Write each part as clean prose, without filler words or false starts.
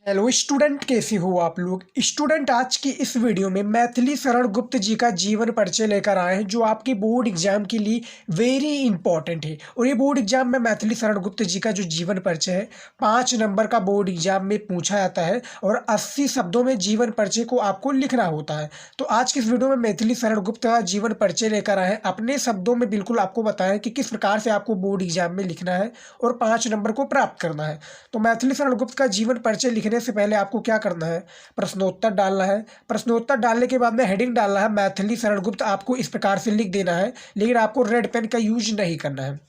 Hello student, कैसे हो आप लोग। स्टूडेंट, आज की इस वीडियो में मैथिली शरण गुप्त जी का जीवन परिचय लेकर आए हैं जो आपके बोर्ड एग्जाम के लिए वेरी इंपॉर्टेंट है। और ये बोर्ड एग्जाम में मैथिली शरण गुप्त जी का जो जीवन परिचय है 5 नंबर का बोर्ड एग्जाम में पूछा जाता है और 80 शब्दों में जीवन परिचय को आपको लिखना होता है। तो आज की इस वीडियो में मैथिली शरण गुप्त का जीवन परिचय लेकर आए हैं, अपने शब्दों में बिल्कुल आपको बताएं कि किस प्रकार से आपको बोर्ड एग्जाम में लिखना है और 5 नंबर को प्राप्त करना है। तो मैथिली शरण गुप्त का जीवन परिचय लिखने से पहले आपको क्या करना है, प्रश्नोत्तर डालना है। प्रश्नोत्तर डालने के बाद में हेडिंग डालना है मैथिली शरण गुप्त। आपको इस प्रकार से लिख देना है, लेकिन आपको रेड पेन का यूज नहीं करना है।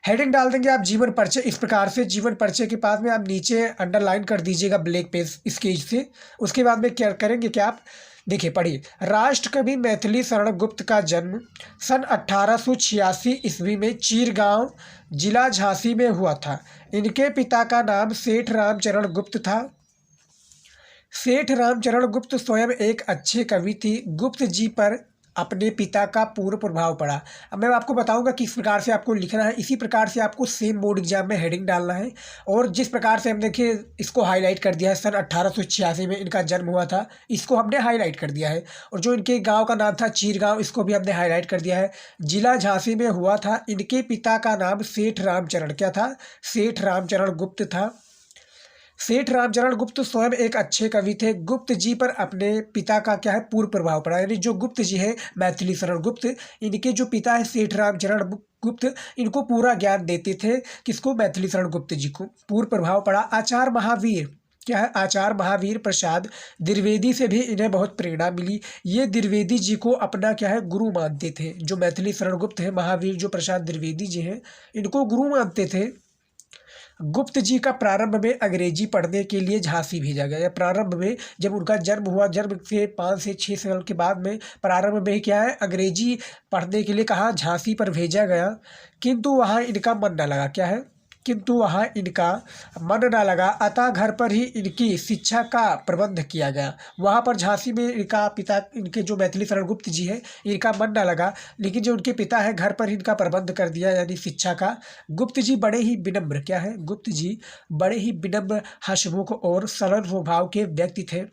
हेडिंग डाल देंगे आप जीवन परिचय इस प्रकार से। जीवन परिचय के बाद में आप नीचे अंडरलाइन कर दीजिएगा ब्लैक पेज स्केच से। उसके बाद में क्या करेंगे, क्या आप देखिए, पढ़िए। राष्ट्रकवि मैथिली शरण गुप्त का जन्म सन 1886 ईस्वी में चीरगांव जिला झांसी में हुआ था। इनके पिता का नाम सेठ रामचरण गुप्त था। सेठ रामचरण गुप्त स्वयं एक अच्छे कवि थे। गुप्त जी पर अपने पिता का पूर्ण प्रभाव पड़ा। अब मैं आपको बताऊंगा किस प्रकार से आपको लिखना है। इसी प्रकार से आपको सेम बोर्ड एग्जाम में हेडिंग डालना है। और जिस प्रकार से हम देखिए इसको हाईलाइट कर दिया है, सन 1886 में इनका जन्म हुआ था, इसको हमने हाईलाइट कर दिया है। और जो इनके गांव का नाम था चीरगांव, इसको भी हमने हाईलाइट कर दिया है। जिला झांसी में हुआ था। इनके पिता का नाम सेठ रामचरण क्या था, सेठ रामचरण गुप्त था। सेठ रामचरण गुप्त स्वयं एक अच्छे कवि थे। गुप्त जी पर अपने पिता का क्या है, पूर्ण प्रभाव पड़ा। यानी जो गुप्त जी है मैथिली शरण गुप्त, इनके जो पिता है सेठ रामचरण गुप्त, इनको पूरा ज्ञान देते थे। किसको, मैथिली शरण गुप्त जी को पूर्ण प्रभाव पड़ा। आचार्य महावीर क्या है, आचार्य महावीर प्रसाद द्विवेदी से भी इन्हें बहुत प्रेरणा मिली। ये द्विवेदी जी को अपना क्या है, गुरु मानते थे। जो मैथिली शरण गुप्त है, महावीर जो प्रसाद द्विवेदी जी हैं, इनको गुरु मानते थे। गुप्त जी का प्रारंभ में अंग्रेजी पढ़ने के लिए झांसी भेजा गया। प्रारंभ में जब उनका जन्म हुआ, जन्म के 5 से 6 साल के बाद में प्रारंभ में क्या है, अंग्रेजी पढ़ने के लिए कहा झांसी पर भेजा गया। किंतु वहाँ इनका मन न लगा, क्या है, किंतु वहाँ इनका मन न लगा, अतः घर पर ही इनकी शिक्षा का प्रबंध किया गया। वहाँ पर झांसी में इनका पिता, इनके जो मैथिली शरण गुप्त जी है, इनका मन न लगा, लेकिन जो उनके पिता है घर पर ही इनका प्रबंध कर दिया, यानी शिक्षा का। गुप्त जी बड़े ही विनम्र क्या है, गुप्त जी बड़े ही विनम्र, हंसमुख और सरल स्वभाव के व्यक्ति थे।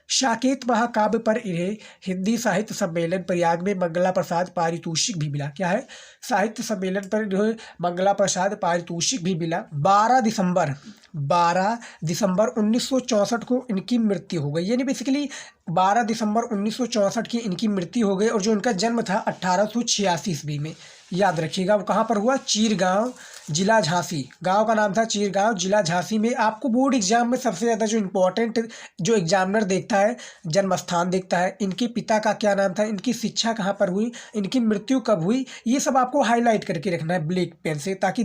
साकेत महाकाव्य पर इन्हें हिंदी साहित्य सम्मेलन प्रयाग में मंगला प्रसाद पारितोषिक भी मिला। क्या है, साहित्य सम्मेलन पर इन्हें मंगला प्रसाद पारितोषिक भी मिला। 12 दिसंबर 1964 को इनकी मृत्यु हो गई। यानी बेसिकली 12 दिसंबर 1964 की इनकी मृत्यु हो गई। और जो इनका जन्म था 1886 ईस्वी में, याद रखिएगा, वो कहाँ पर हुआ, चीरगांव जिला झांसी। गांव का नाम था चीरगांव, जिला झांसी में। आपको बोर्ड एग्जाम में सबसे ज़्यादा जो इम्पोर्टेंट जो एग्जामिनर देखता है, जन्म स्थान देखता है, इनके पिता का क्या नाम था, इनकी शिक्षा कहाँ पर हुई, इनकी मृत्यु कब हुई, ये सब आपको हाईलाइट करके रखना है ब्लैक पेन से, ताकि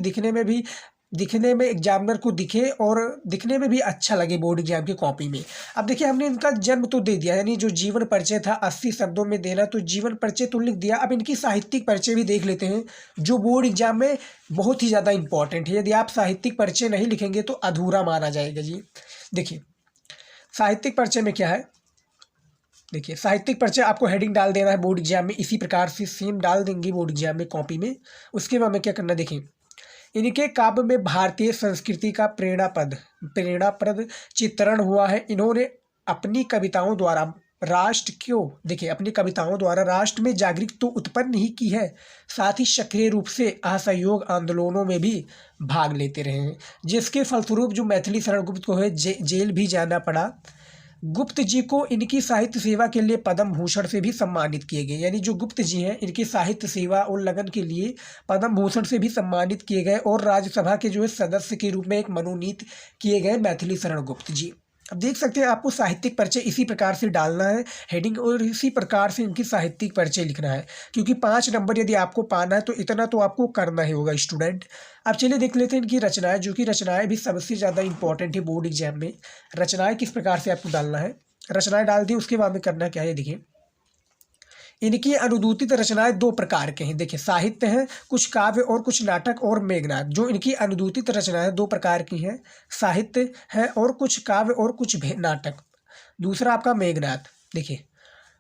दिखने में एग्जामिनर को दिखे और दिखने में भी अच्छा लगे बोर्ड एग्जाम की कॉपी में। अब देखिए, हमने इनका जन्म तो दे दिया, यानी जो जीवन परिचय था 80 शब्दों में देना, तो जीवन परिचय तो लिख दिया। अब इनकी साहित्यिक परिचय भी देख लेते हैं, जो बोर्ड एग्जाम में बहुत ही ज़्यादा इंपॉर्टेंट है। यदि आप साहित्यिक परिचय नहीं लिखेंगे तो अधूरा माना जाएगा जी। देखिए साहित्यिक परिचय में क्या है, देखिए साहित्यिक परिचय आपको हेडिंग डाल देना है बोर्ड एग्जाम में, इसी प्रकार से सेम डाल देंगे बोर्ड एग्जाम में कॉपी में। उसके बाद में क्या करना, देखिए इनके काव्य में भारतीय संस्कृति का प्रेरणाप्रद चित्रण हुआ है। इन्होंने अपनी कविताओं द्वारा अपनी कविताओं द्वारा राष्ट्र में जागृति तो उत्पन्न ही की है, साथ ही सक्रिय रूप से असहयोग आंदोलनों में भी भाग लेते रहे हैं, जिसके फलस्वरूप जो मैथिली शरण गुप्त को है जेल भी जाना पड़ा। गुप्त जी को इनकी साहित्य सेवा के लिए पद्म भूषण से भी सम्मानित किए गए। यानी जो गुप्त जी हैं, इनकी साहित्य सेवा और लगन के लिए पद्म भूषण से भी सम्मानित किए गए और राज्यसभा के जो है सदस्य के रूप में एक मनोनीत किए गए मैथिली शरण गुप्त जी। अब देख सकते हैं, आपको साहित्यिक परिचय इसी प्रकार से डालना है हेडिंग, और इसी प्रकार से इनकी साहित्यिक परिचय लिखना है, क्योंकि 5 नंबर यदि आपको पाना है तो इतना तो आपको करना ही होगा स्टूडेंट। अब चलिए देख लेते हैं इनकी रचनाएं, जो कि रचनाएं भी सबसे ज़्यादा इंपॉर्टेंट है बोर्ड एग्जाम में। रचनाएं किस प्रकार से आपको डालना है, रचनाएं डाल दी, उसके बाद में करना क्या है, देखिए इनकी अनुदूतित रचनाएं 2 प्रकार के हैं। देखिए साहित्य हैं, कुछ काव्य और कुछ नाटक और मेघनाद। जो इनकी अनुदूतित रचनाएं 2 प्रकार की हैं, साहित्य है और कुछ काव्य और कुछ नाटक। दूसरा आपका मेघनाद। देखिए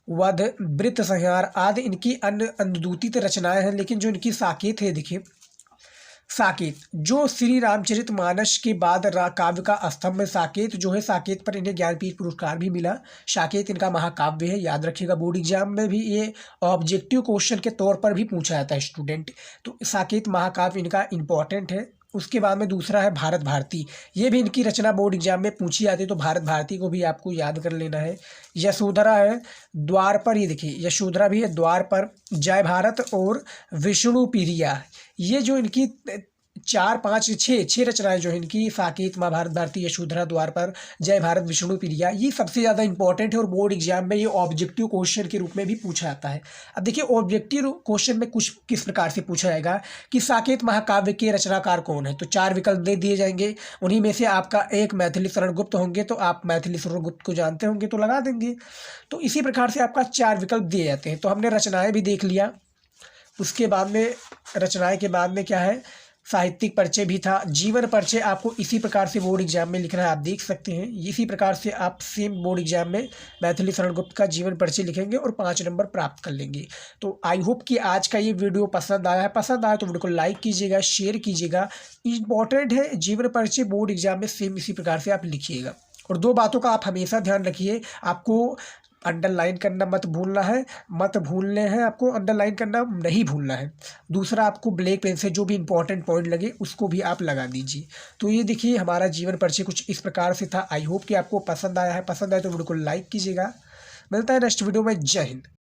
वध, वृत्त, संहार आदि इनकी अन्य अनुदूतित रचनाएं हैं। लेकिन जो इनकी साकेत है, देखिए साकेत, जो श्री रामचरितमानस के बाद काव्य का स्तंभ साकेत जो है, साकेत पर इन्हें ज्ञानपीठ पुरस्कार भी मिला। साकेत इनका महाकाव्य है, याद रखिएगा बोर्ड एग्जाम में भी ये ऑब्जेक्टिव क्वेश्चन के तौर पर भी पूछा जाता है स्टूडेंट। तो साकेत महाकाव्य इनका इम्पॉर्टेंट है। उसके बाद में दूसरा है भारत भारती, ये भी इनकी रचना बोर्ड एग्जाम में पूछी जाती है, तो भारत भारती को भी आपको याद कर लेना है। यशोधरा है, द्वार पर, ये देखिए यशोधरा भी है, द्वार पर, जय भारत और विष्णु प्रिया, ये जो इनकी 4 5 6 रचनाएं जो है इनकी, साकेत, महाभारत भारती, यशोधरा, द्वार पर, जय भारत, विष्णु प्रिया, ये सबसे ज़्यादा इंपॉर्टेंट है और बोर्ड एग्जाम में ये ऑब्जेक्टिव क्वेश्चन के रूप में भी पूछा जाता है। अब देखिए ऑब्जेक्टिव क्वेश्चन में कुछ किस प्रकार से पूछा जाएगा कि साकेत महाकाव्य के रचनाकार कौन है, तो 4 विकल्प दे दिए जाएंगे, उन्हीं में से आपका एक मैथिली शरण गुप्त होंगे, तो आप मैथिली शरण गुप्त को जानते होंगे तो लगा देंगे। तो इसी प्रकार से आपका 4 विकल्प दिए जाते हैं। तो हमने रचनाएँ भी देख लिया, उसके बाद में रचनाएँ के बाद में क्या है, साहित्यिक परिचय भी था। जीवन परिचय आपको इसी प्रकार से बोर्ड एग्जाम में लिखना है, आप देख सकते हैं इसी प्रकार से आप सेम बोर्ड एग्जाम में मैथिली शरण गुप्त का जीवन परिचय लिखेंगे और 5 नंबर प्राप्त कर लेंगे। तो आई होप कि आज का ये वीडियो पसंद आया है, पसंद आया तो वीडियो को लाइक कीजिएगा, शेयर कीजिएगा। इंपॉर्टेंट है जीवन परिचय बोर्ड एग्जाम में सेम इसी प्रकार से आप लिखिएगा। और 2 बातों का आप हमेशा ध्यान रखिए, आपको अंडरलाइन करना मत भूलना है, मत भूलने हैं आपको, अंडरलाइन करना नहीं भूलना है। दूसरा, आपको ब्लैक पेन से जो भी इंपॉर्टेंट पॉइंट लगे उसको भी आप लगा दीजिए। तो ये देखिए हमारा जीवन परिचय कुछ इस प्रकार से था। आई होप कि आपको पसंद आया है, पसंद आया तो वीडियो को लाइक कीजिएगा। मिलता है नेक्स्ट वीडियो में। जय हिंद।